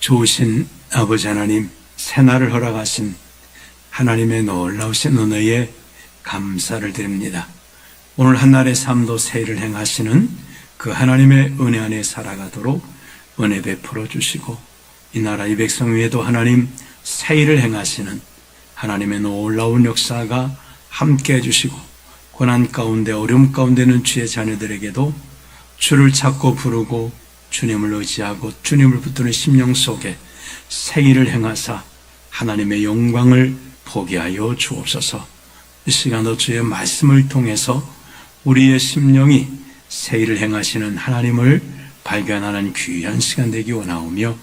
좋으신 아버지 하나님, 새날을 허락하신 하나님의 놀라우신 은혜에 감사를 드립니다. 오늘 한날의 삶도 새일을 행하시는 그 하나님의 은혜 안에 살아가도록 은혜 베풀어 주시고, 이 나라 이 백성 위에도 하나님 새일을 행하시는 하나님의 놀라운 역사가 함께 해주시고, 고난 가운데 어려움 가운데 있는 주의 자녀들에게도 주를 찾고 부르고 주님을 의지하고 주님을 붙드는 심령 속에 새일을 행하사 하나님의 영광을 보게 하여 주옵소서. 이 시간도 주의 말씀을 통해서 우리의 심령이 새일을 행하시는 하나님을 발견하는 귀한 시간 되기 원하오며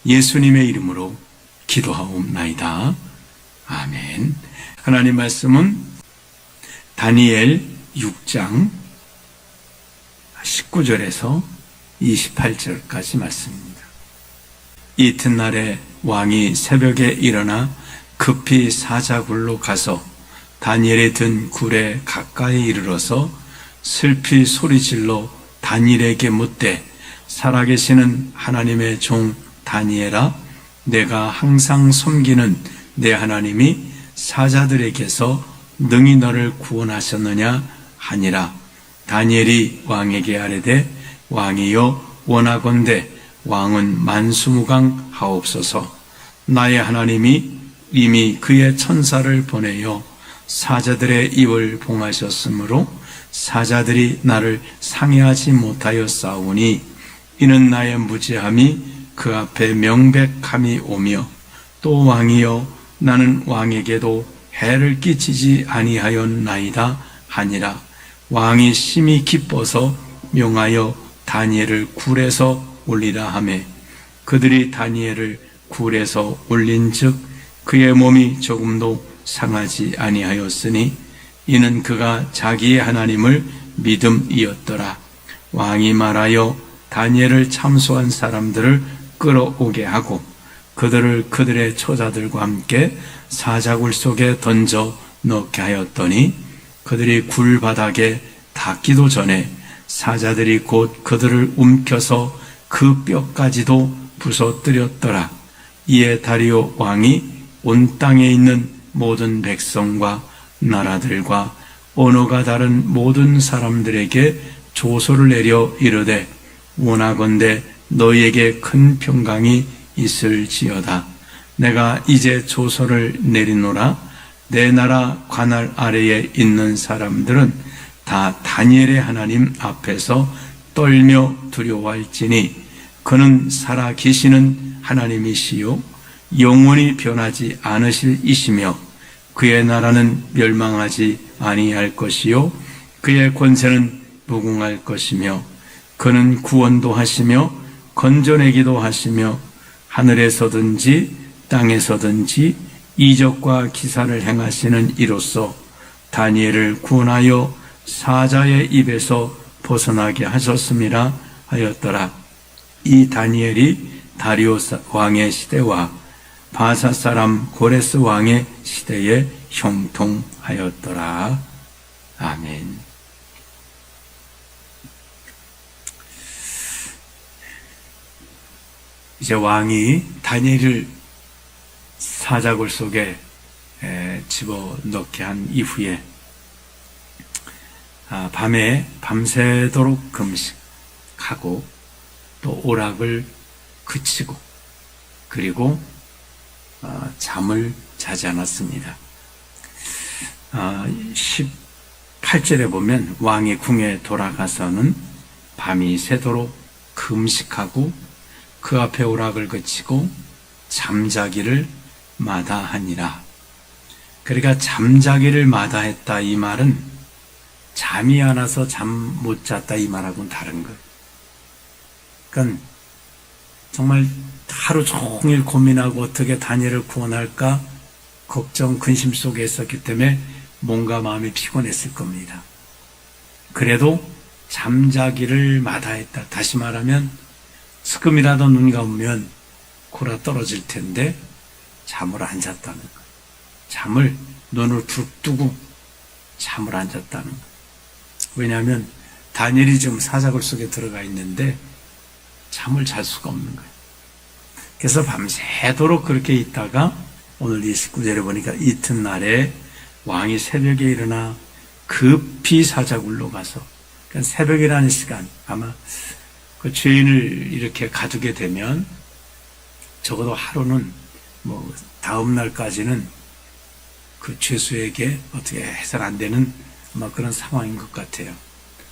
예수님의 이름으로 기도하옵나이다. 아멘. 하나님 말씀은 다니엘 6장 19절에서 28절까지 말씀입니다. 이튿날에 왕이 새벽에 일어나 급히 사자굴로 가서 다니엘이 든 굴에 가까이 이르러서 슬피 소리질러 다니엘에게 묻되, 살아계시는 하나님의 종 다니엘아, 내가 항상 섬기는 내 하나님이 사자들에게서 능히 너를 구원하셨느냐 하니라. 다니엘이 왕에게 아뢰되, 왕이여 원하건대 왕은 만수무강하옵소서. 나의 하나님이 이미 그의 천사를 보내어 사자들의 입을 봉하셨으므로 사자들이 나를 상해하지 못하여 싸우니, 이는 나의 무지함이 그 앞에 명백함이 오며, 또 왕이여 나는 왕에게도 해를 끼치지 아니하였나이다 하니라. 왕이 심히 기뻐서 명하여 다니엘을 굴에서 올리라 하매, 그들이 다니엘을 굴에서 올린즉 그의 몸이 조금도 상하지 아니하였으니, 이는 그가 자기의 하나님을 믿음이었더라. 왕이 말하여 다니엘을 참소한 사람들을 끌어오게 하고 그들을 그들의 처자들과 함께 사자굴 속에 던져 넣게 하였더니, 그들이 굴 바닥에 닿기도 전에 사자들이 곧 그들을 움켜서 그 뼈까지도 부서뜨렸더라. 이에 다리오 왕이 온 땅에 있는 모든 백성과 나라들과 언어가 다른 모든 사람들에게 조소를 내려 이르되, 원하건대 너희에게 큰 평강이 있을지어다. 내가 이제 조소를 내리노라. 내 나라 관할 아래에 있는 사람들은 다 다니엘의 하나님 앞에서 떨며 두려워할지니, 그는 살아 계시는 하나님이시요 영원히 변하지 않으실 이시며, 그의 나라는 멸망하지 아니할 것이요 그의 권세는 무궁할 것이며, 그는 구원도 하시며 건져내기도 하시며, 하늘에서든지 땅에서든지 이적과 기사를 행하시는 이로써 다니엘을 구원하여 사자의 입에서 벗어나게 하셨음이라 하였더라. 이 다니엘이 다리오스 왕의 시대와 바사 사람 고레스 왕의 시대에 형통하였더라. 아멘. 이제 왕이 다니엘을 사자굴 속에 집어넣게 한 이후에 밤에 밤새도록 금식하고 또 오락을 그치고 그리고 잠을 자지 않았습니다. 18절에 보면 왕이 궁에 돌아가서는 밤이 새도록 금식하고 그 앞에 오락을 그치고 잠자기를 마다하니라. 그러니까 잠자기를 마다했다 이 말은 잠이 안 와서 잠 못 잤다 이 말하고는 다른 거예요. 그러니까 정말 하루 종일 고민하고 어떻게 다니엘을 구원할까 걱정 근심 속에 있었기 때문에 몸과 마음이 피곤했을 겁니다. 그래도 잠자기를 마다했다. 다시 말하면 스금이라도 눈 감으면 골아 떨어질 텐데 잠을 안 잤다는 거예요. 잠을 눈을 툭 뜨고 잠을 안 잤다는 거예요. 왜냐하면 다니엘이 지금 사자굴 속에 들어가 있는데 잠을 잘 수가 없는 거예요. 그래서 밤새도록 그렇게 있다가 오늘 29절에 보니까 이튿날에 왕이 새벽에 일어나 급히 사자굴로 가서, 그러니까 새벽이라는 시간, 아마 그 죄인을 이렇게 가두게 되면 적어도 하루는 뭐 다음 날까지는 그 죄수에게 어떻게 해서는 안 되는 아마 그런 상황인 것 같아요.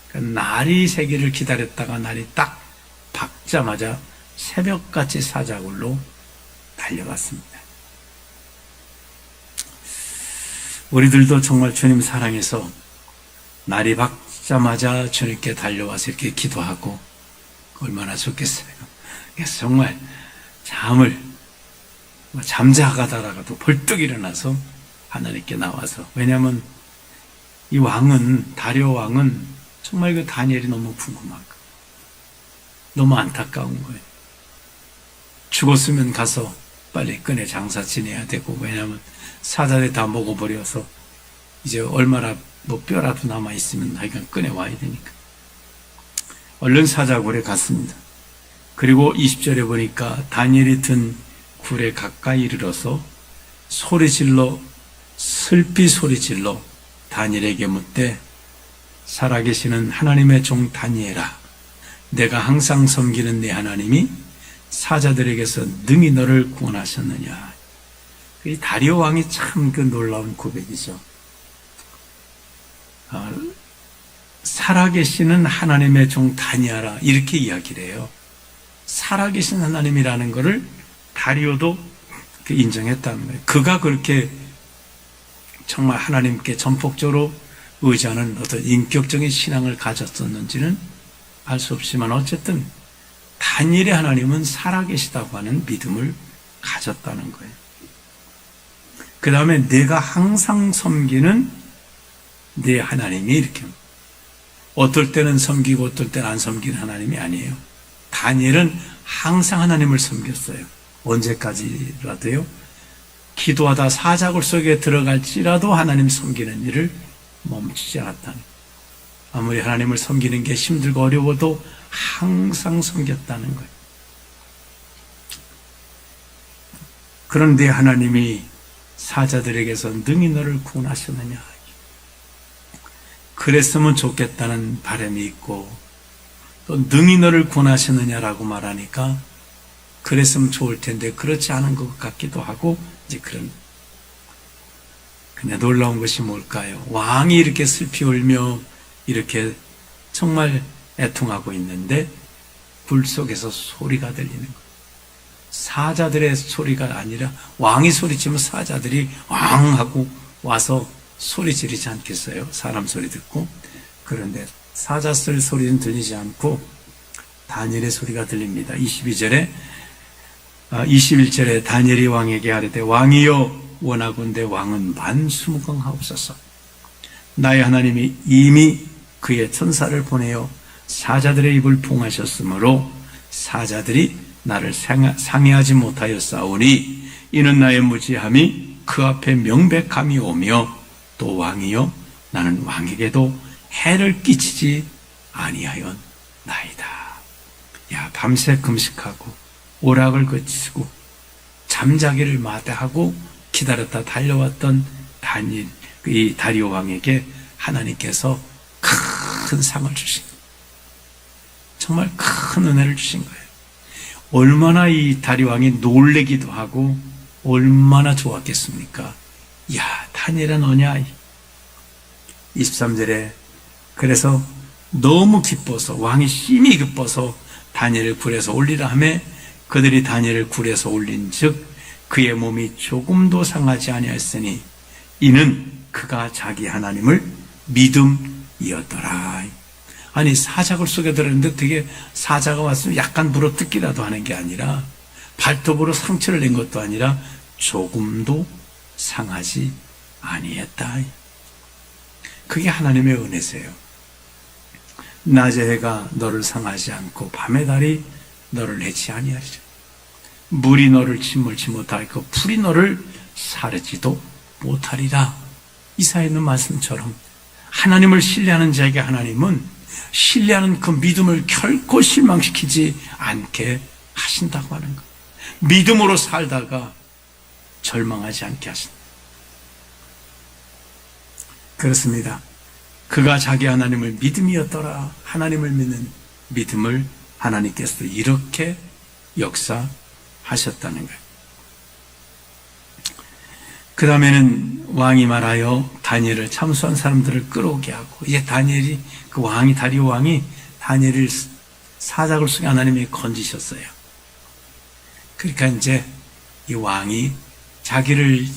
그러니까 날이 새기를 기다렸다가 날이 딱 밝자마자 새벽같이 사자굴로 달려갔습니다. 우리들도 정말 주님 사랑해서 날이 밝자마자 주님께 달려와서 이렇게 기도하고 얼마나 좋겠어요. 그래서 정말 잠을 잠자가다가도 벌떡 일어나서 하나님께 나와서, 왜냐하면 이 왕은, 다리오 왕은 정말 그 다니엘이 너무 궁금한 거예요. 너무 안타까운 거예요. 죽었으면 가서 빨리 끈에 장사 지내야 되고, 왜냐하면 사자들이 다 먹어버려서 이제 얼마나 뭐 뼈라도 남아있으면 하여간 끈에 와야 되니까 얼른 사자굴에 갔습니다. 그리고 20절에 보니까 다니엘이 든 굴에 가까이 이르러서 슬피 소리질러 다니엘에게 묻되, 살아계시는 하나님의 종 다니엘아, 내가 항상 섬기는 네 하나님이 사자들에게서 능히 너를 구원하셨느냐. 이 다리오 왕이 참 그 놀라운 고백이죠. 살아계시는 하나님의 종 다니엘아, 이렇게 이야기를 해요. 살아계신 하나님이라는 것을 다리오도 인정했다는 거예요. 그가 그렇게 정말 하나님께 전폭적으로 의지하는 어떤 인격적인 신앙을 가졌었는지는 알 수 없지만, 어쨌든 다니엘의 하나님은 살아계시다고 하는 믿음을 가졌다는 거예요. 그 다음에 내가 항상 섬기는 내 하나님이, 이렇게 어떨 때는 섬기고 어떨 때는 안 섬기는 하나님이 아니에요. 다니엘은 항상 하나님을 섬겼어요. 언제까지라도요. 기도하다 사자굴 속에 들어갈지라도 하나님 섬기는 일을 멈추지 않았다는, 아무리 하나님을 섬기는 게 힘들고 어려워도 항상 섬겼다는 거예요. 그런데 하나님이 사자들에게서 능히 너를 구원하셨느냐, 그랬으면 좋겠다는 바람이 있고, 또 능히 너를 구원하셨느냐라고 말하니까 그랬으면 좋을 텐데 그렇지 않은 것 같기도 하고, 이제 그런. 근데 놀라운 것이 뭘까요? 왕이 이렇게 슬피 울며 이렇게 정말 애통하고 있는데 굴 속에서 소리가 들리는 거예요. 사자들의 소리가 아니라 왕이 소리치면 사자들이 왕 하고 와서 소리 지르지 않겠어요? 사람 소리 듣고. 그런데 사자 소리는 들리지 않고 다니엘의 소리가 들립니다. 21절에 다니엘이 왕에게 아뢰되, 왕이여 원하건대 왕은 만수무강하옵소서. 나의 하나님이 이미 그의 천사를 보내어 사자들의 입을 봉하셨으므로 사자들이 나를 상해하지 못하였사오니, 이는 나의 무지함이 그 앞에 명백함이 오며, 또 왕이여 나는 왕에게도 해를 끼치지 아니하였나이다. 야, 밤새 금식하고 오락을 거치고 잠자기를 마다하고 기다렸다 달려왔던 이 다리오 왕에게 하나님께서 큰 상을 주신 거예요. 정말 큰 은혜를 주신 거예요. 얼마나 이 다리오 왕이 놀래기도 하고 얼마나 좋았겠습니까? 야, 다니엘은 너냐? 23절에 그래서 너무 기뻐서, 왕이 심히 기뻐서 다니엘을 굴에서 올리라 하매 그들이 다니엘을 굴에서 올린 즉 그의 몸이 조금도 상하지 아니하였으니 이는 그가 자기 하나님을 믿음이었더라. 아니, 사자굴 속에 들었는데 되게 사자가 왔으면 약간 물어뜯기라도 하는 게 아니라, 발톱으로 상처를 낸 것도 아니라 조금도 상하지 아니했다. 그게 하나님의 은혜세요. 낮의 해가 너를 상하지 않고 밤의 달이 너를 해치 아니하리라. 물이 너를 침몰치 못하고 풀이 너를 사르지도 못하리라. 이사야에 있는 말씀처럼 하나님을 신뢰하는 자에게 하나님은 신뢰하는 그 믿음을 결코 실망시키지 않게 하신다고 하는 것. 믿음으로 살다가 절망하지 않게 하신다. 그렇습니다. 그가 자기 하나님을 믿음이었더라. 하나님을 믿는 믿음을 하나님께서도 이렇게 역사하셨다는 거예요. 그 다음에는 왕이 말하여 다니엘을 참수한 사람들을 끌어오게 하고, 이제 다니엘이, 그 왕이, 다리오 왕이 다니엘을 사자굴 속에 하나님이 건지셨어요. 그러니까 이제 이 왕이 자기를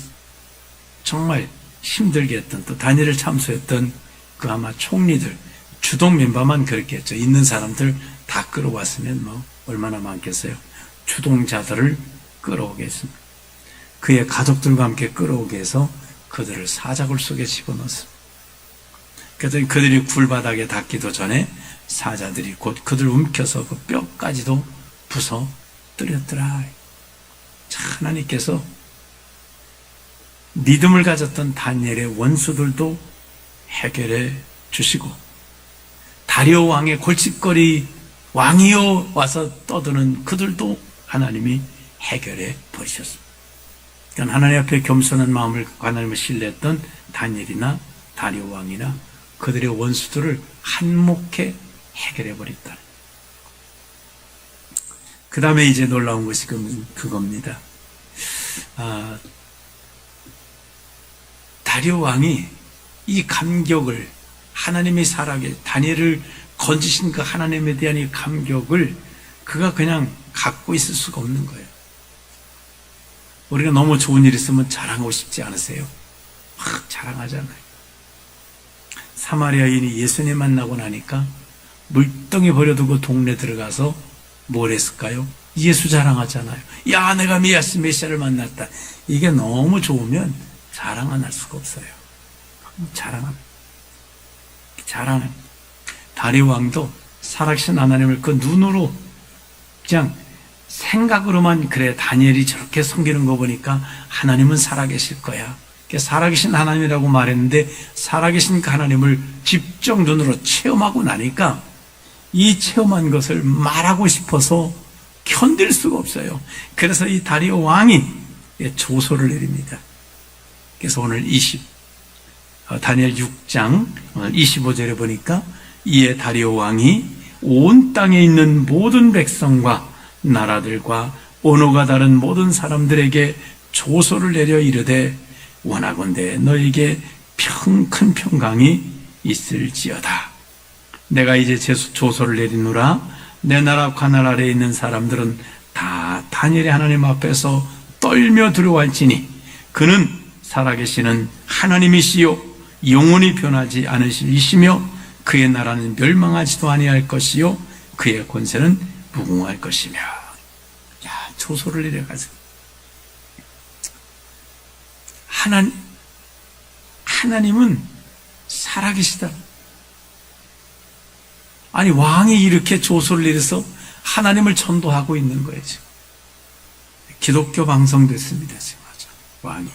정말 힘들게 했던, 또 다니엘을 참수했던 그 아마 총리들, 주동 멤버만 그렇게 했죠. 있는 사람들 다 끌어왔으면 뭐 얼마나 많겠어요. 주동자들을 끌어오게 했습니다. 그의 가족들과 함께 끌어오게 해서 그들을 사자굴 속에 집어넣었습니다. 그랬더니 그들이 굴바닥에 닿기도 전에 사자들이 곧 그들을 움켜서 그 뼈까지도 부서뜨렸더라. 하나님께서 믿음을 가졌던 다니엘의 원수들도 해결해 주시고, 다리오 왕의 골칫거리 왕이여 와서 떠드는 그들도 하나님이 해결해 버리셨습니다. 그러니까 하나님 앞에 겸손한 마음을 갖고 하나님을 신뢰했던 다니엘이나 다리오 왕이나 그들의 원수들을 한몫해 해결해 버렸다. 그 다음에 이제 놀라운 것이 그겁니다. 다리오 왕이 이 감격을, 하나님이 살아계 다니엘을 건지신 그 하나님에 대한 이 감격을 그가 그냥 갖고 있을 수가 없는 거예요. 우리가 너무 좋은 일 있으면 자랑하고 싶지 않으세요? 막 자랑하잖아요. 사마리아인이 예수님 만나고 나니까 물덩이 버려두고 동네 들어가서 뭘 했을까요? 예수 자랑하잖아요. 야, 내가 메시아를 만났다. 이게 너무 좋으면 자랑 안 할 수가 없어요. 자랑합니다. 다리오 왕도 살아계신 하나님을 그 눈으로 그냥 생각으로만, 그래 다니엘이 저렇게 섬기는 거 보니까 하나님은 살아계실 거야. 살아계신 하나님이라고 말했는데 살아계신 그 하나님을 직접 눈으로 체험하고 나니까 이 체험한 것을 말하고 싶어서 견딜 수가 없어요. 그래서 이 다리오 왕이 조소를 내립니다. 그래서 오늘 다니엘 6장 25절에 보니까, 이에 다리오 왕이 온 땅에 있는 모든 백성과 나라들과 언어가 다른 모든 사람들에게 조소를 내려 이르되, 원하건대 너에게 큰 평강이 있을지어다. 내가 이제 조소를 내리노라. 내 나라 관할 아래에 있는 사람들은 다 다니엘의 하나님 앞에서 떨며 두려워할지니 그는 살아계시는 하나님이시요 영원히 변하지 않으시며 그의 나라는 멸망하지도 아니할 것이요 그의 권세는 무궁할 것이며. 야, 조소를 내려가서 하나님은 살아계시다. 아니, 왕이 이렇게 조소를 내려서 하나님을 전도하고 있는 거예요. 지금 기독교 방송됐습니다. 지금 왕이.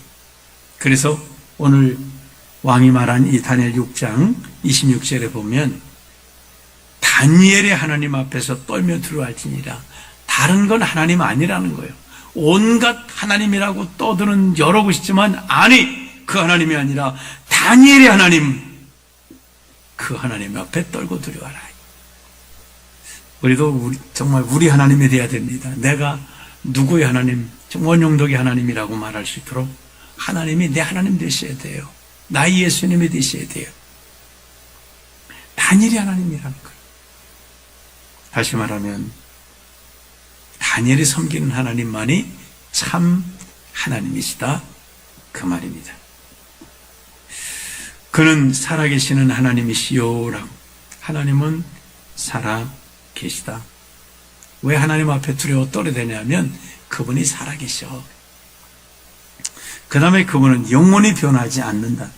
그래서 오늘 왕이 말한 이 다니엘 6장 26절에 보면, 다니엘의 하나님 앞에서 떨며 두려워할지니라. 다른 건 하나님 아니라는 거예요. 온갖 하나님이라고 떠드는 여러 곳이지만, 아니, 그 하나님이 아니라 다니엘의 하나님, 그 하나님 앞에 떨고 두려워하라. 우리도 정말 우리 하나님이 되어야 됩니다. 내가 누구의 하나님, 원용덕의 하나님이라고 말할 수 있도록 하나님이 내 하나님 되셔야 돼요. 나의 예수님이 되셔야 돼요. 다니엘이 하나님이라는 거예요. 다시 말하면 다니엘이 섬기는 하나님만이 참 하나님이시다, 그 말입니다. 그는 살아계시는 하나님이시요라고. 하나님은 살아계시다. 왜 하나님 앞에 두려워 떨어대냐면 그분이 살아계셔. 그 다음에 그분은 영원히 변하지 않는다.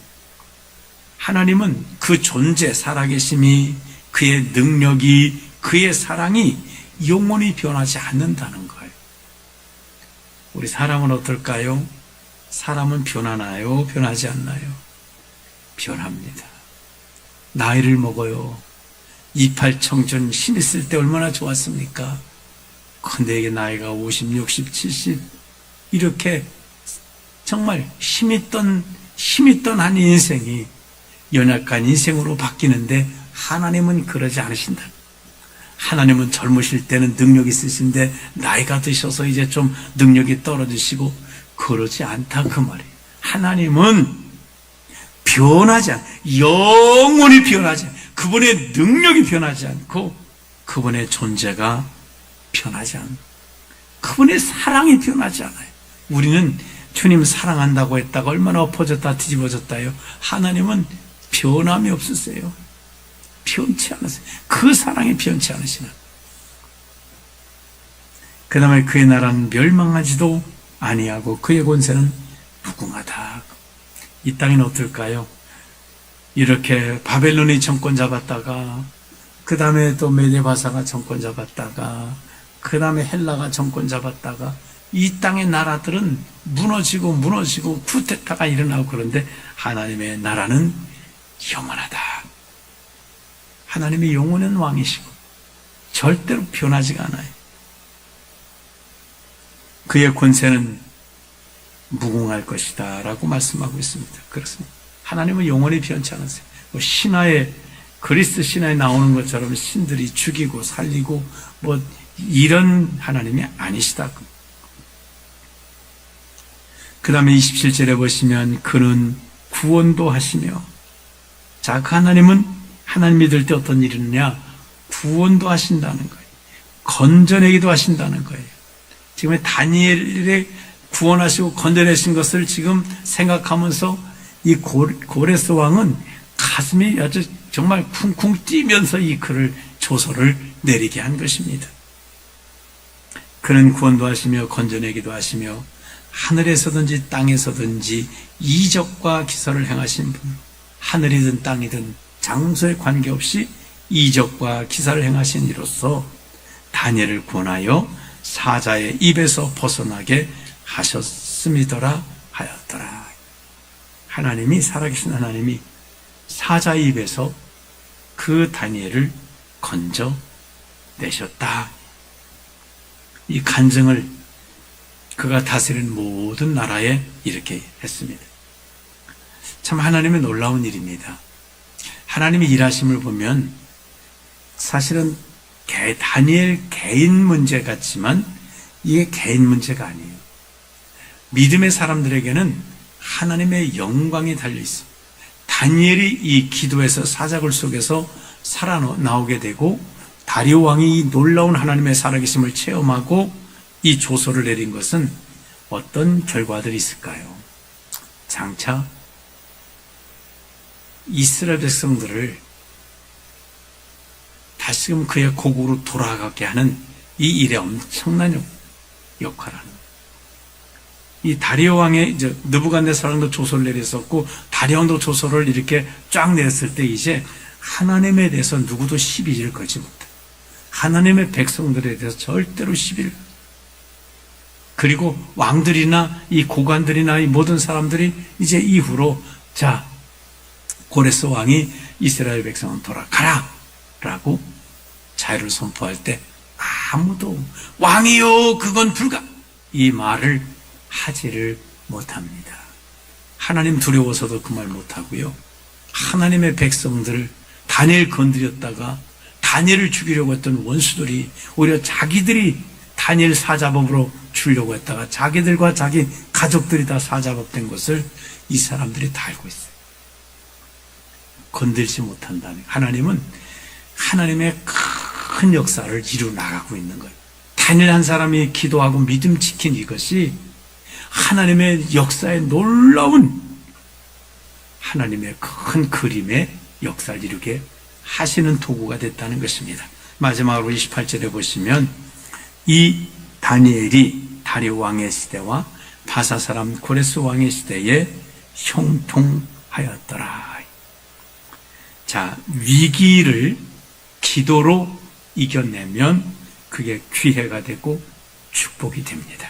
하나님은 그 존재, 살아계심이, 그의 능력이, 그의 사랑이 영원히 변하지 않는다는 거예요. 우리 사람은 어떨까요? 사람은 변하나요? 변하지 않나요? 변합니다. 나이를 먹어요. 이팔 청춘 힘있을 때 얼마나 좋았습니까? 근데 이게 나이가 50, 60, 70 이렇게 정말 힘있던 한 인생이 연약한 인생으로 바뀌는데 하나님은 그러지 않으신다. 하나님은 젊으실 때는 능력이 있으신데 나이가 드셔서 이제 좀 능력이 떨어지시고 그러지 않다 그 말이에요. 하나님은 변하지 않고 영원히 변하지 않고 그분의 능력이 변하지 않고 그분의 존재가 변하지 않고 그분의 사랑이 변하지 않아요. 우리는 주님 사랑한다고 했다가 얼마나 엎어졌다 뒤집어졌다요. 하나님은 변함이 없으세요. 변치 않으세요. 그 사랑이 변치 않으시나. 그 다음에 그의 나라는 멸망하지도 아니하고 그의 권세는 무궁하다. 이 땅은 어떨까요? 이렇게 바벨론이 정권 잡았다가 그 다음에 또 메데바사가 정권 잡았다가 그 다음에 헬라가 정권 잡았다가 이 땅의 나라들은 무너지고 쿠데타가 일어나고 그런데 하나님의 나라는 영원하다. 하나님이 영원한 왕이시고 절대로 변하지가 않아요. 그의 권세는 무궁할 것이다 라고 말씀하고 있습니다. 그렇습니다. 하나님은 영원히 변치 않으세요. 신화에 그리스 신화에 나오는 것처럼 신들이 죽이고 살리고 이런 하나님이 아니시다. 그 다음에 27절에 보시면 그는 구원도 하시며, 자, 그 하나님은 하나님 믿을 때 어떤 일이 있느냐? 구원도 하신다는 거예요. 건져내기도 하신다는 거예요. 지금 다니엘의 구원하시고 건져내신 것을 지금 생각하면서 이 고레스 왕은 가슴이 아주 정말 쿵쿵 뛰면서 이 글을 조서를 내리게 한 것입니다. 그는 구원도 하시며 건져내기도 하시며 하늘에서든지 땅에서든지 이적과 기사를 행하신 분, 하늘이든 땅이든 장소에 관계없이 이적과 기사를 행하신 이로써 다니엘을 구원하여 사자의 입에서 벗어나게 하셨음이더라 하였더라. 하나님이, 살아계신 하나님이 사자의 입에서 그 다니엘을 건져내셨다. 이 간증을 그가 다스린 모든 나라에 이렇게 했습니다. 참 하나님의 놀라운 일입니다. 하나님의 일하심을 보면 사실은 다니엘 개인 문제 같지만 이게 개인 문제가 아니에요. 믿음의 사람들에게는 하나님의 영광이 달려있습니다. 다니엘이 이 기도에서 사자굴 속에서 살아나오게 되고 다리오 왕이 이 놀라운 하나님의 살아계심을 체험하고 이 조서를 내린 것은 어떤 결과들이 있을까요? 장차 이스라엘 백성들을 다시금 그의 고국으로 돌아가게 하는 이 일에 엄청난 역할을 하는, 이 다리오 왕의 느부갓네살도 조서를 내렸었고 다리오 왕도 조서를 이렇게 쫙 내렸을 때 이제 하나님에 대해서 누구도 시비를 걸지 못해. 하나님의 백성들에 대해서 절대로 시비를, 그리고 왕들이나 이 고관들이나 이 모든 사람들이 이제 이후로 자, 고레스 왕이 이스라엘 백성은 돌아가라 라고 자유를 선포할 때 아무도 왕이요 그건 불가 이 말을 하지를 못합니다. 하나님 두려워서도 그 말 못하고요. 하나님의 백성들을 다니엘 건드렸다가 다니엘을 죽이려고 했던 원수들이 오히려 자기들이 다니엘 사자법으로 주려고 했다가 자기들과 자기 가족들이 다 사자법 된 것을 이 사람들이 다 알고 있어요. 건들지 못한다는, 하나님은 하나님의 큰 역사를 이루 나가고 있는 거예요. 다니엘 한 사람이 기도하고 믿음 지킨 이것이 하나님의 역사에 놀라운 하나님의 큰 그림의 역사를 이루게 하시는 도구가 됐다는 것입니다. 마지막으로 28절에 보시면 이 다니엘이 다리오 왕의 시대와 바사 사람 고레스 왕의 시대에 형통하였더라. 자, 위기를 기도로 이겨내면 그게 기회가 되고 축복이 됩니다.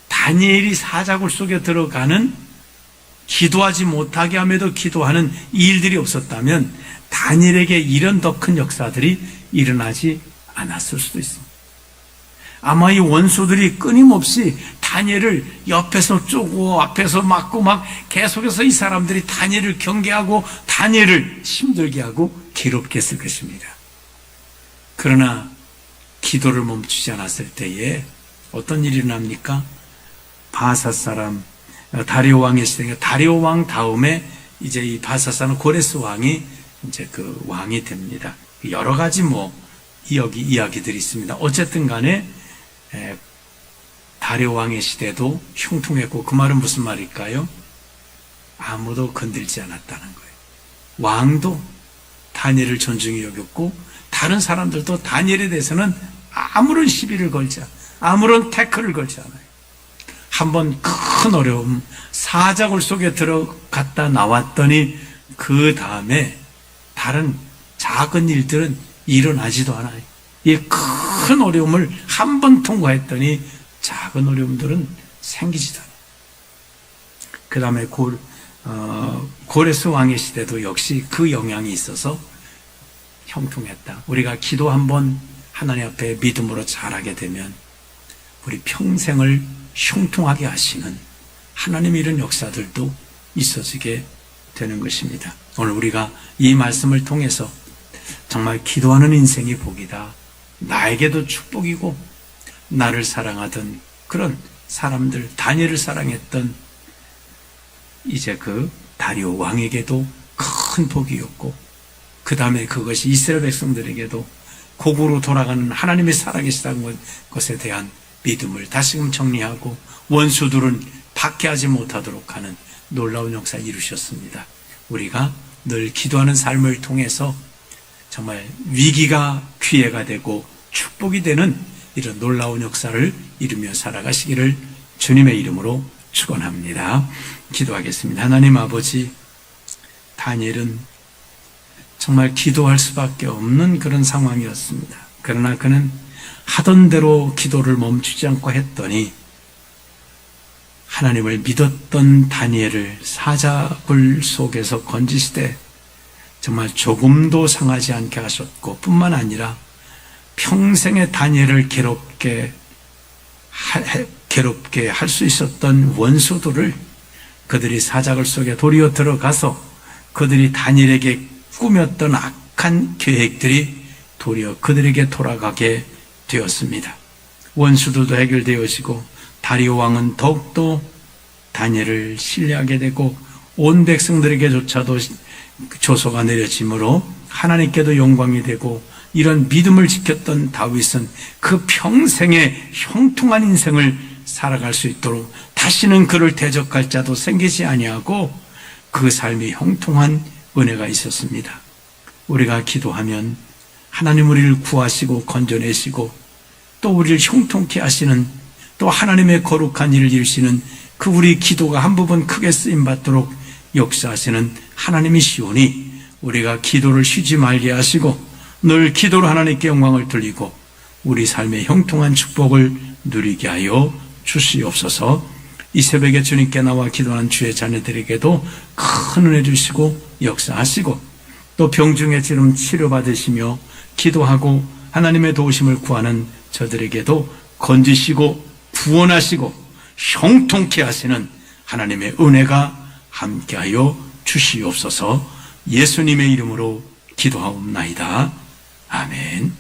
다니엘이 사자굴 속에 들어가는, 기도하지 못하게 함에도 기도하는 이 일들이 없었다면 다니엘에게 이런 더 큰 역사들이 일어나지 않았을 수도 있습니다. 아마 이 원수들이 끊임없이 다니엘을 옆에서 쪼고 앞에서 막고 막 계속해서 이 사람들이 다니엘을 경계하고 다니엘을 힘들게 하고 괴롭게 했을 것입니다. 그러나 기도를 멈추지 않았을 때에 어떤 일이 일어납니까? 바사 사람 다리오 왕의 시대니까 다리오 왕 다음에 이제 이 바사 사람 고레스 왕이 이제 그 왕이 됩니다. 여러 가지 이야기들이 있습니다. 어쨌든 간에 다리오 왕의 시대도 흉통했고, 그 말은 무슨 말일까요? 아무도 건들지 않았다는 거예요. 왕도 다니엘을 존중히 여겼고 다른 사람들도 다니엘에 대해서는 아무런 시비를 걸지 않아요. 아무런 태클을 걸지 않아요. 한번 큰 어려움, 사자굴 속에 들어갔다 나왔더니 그 다음에 다른 작은 일들은 일어나지도 않아요. 이 큰 어려움을 한 번 통과했더니 작은 어려움들은 생기지도 않아요. 그 다음에 고레스 왕의 시대도 역시 그 영향이 있어서 형통했다. 우리가 기도 한번 하나님 앞에 믿음으로 잘하게 되면 우리 평생을 형통하게 하시는 하나님의 이런 역사들도 있어지게 되는 것입니다. 오늘 우리가 이 말씀을 통해서 정말 기도하는 인생이 복이다. 나에게도 축복이고 나를 사랑하던 그런 사람들, 다니엘을 사랑했던 이제 그 다리오 왕에게도 큰 복이었고, 그 다음에 그것이 이스라엘 백성들에게도 고국으로 돌아가는 하나님의 살아계시다는 것에 대한 믿음을 다시금 정리하고 원수들은 박해하지 못하도록 하는 놀라운 역사 이루셨습니다. 우리가 늘 기도하는 삶을 통해서 정말 위기가 기회가 되고 축복이 되는 이런 놀라운 역사를 이루며 살아가시기를 주님의 이름으로 축원합니다. 기도하겠습니다. 하나님 아버지, 다니엘은 정말 기도할 수밖에 없는 그런 상황이었습니다. 그러나 그는 하던 대로 기도를 멈추지 않고 했더니 하나님을 믿었던 다니엘을 사자굴 속에서 건지시되 정말 조금도 상하지 않게 하셨고, 뿐만 아니라 평생에 다니엘을 괴롭게 할 수 있었던 원수들을 그들이 사자굴 속에 도리어 들어가서 그들이 다니엘에게 꾸몄던 악한 계획들이 도리어 그들에게 돌아가게 되었습니다. 원수들도 해결되어지고 다리오 왕은 더욱더 다니엘을 신뢰하게 되고 온 백성들에게조차도 조소가 내려짐으로 하나님께도 영광이 되고, 이런 믿음을 지켰던 다윗은 그 평생의 형통한 인생을 살아갈 수 있도록 다시는 그를 대적할 자도 생기지 아니하고 그 삶이 형통한 은혜가 있었습니다. 우리가 기도하면 하나님 우리를 구하시고 건져내시고 또 우리를 형통케 하시는, 또 하나님의 거룩한 일을 이루시는 그 우리 기도가 한 부분 크게 쓰임받도록 역사하시는 하나님이시오니 우리가 기도를 쉬지 말게 하시고 늘 기도로 하나님께 영광을 돌리고 우리 삶의 형통한 축복을 누리게 하여 주시옵소서. 이 새벽에 주님께 나와 기도하는 주의 자녀들에게도 큰 은혜 주시고 역사하시고, 또 병중에 지금 치료받으시며 기도하고 하나님의 도우심을 구하는 저들에게도 건지시고 구원하시고 형통케 하시는 하나님의 은혜가 함께하여 주시옵소서. 예수님의 이름으로 기도하옵나이다. 아멘.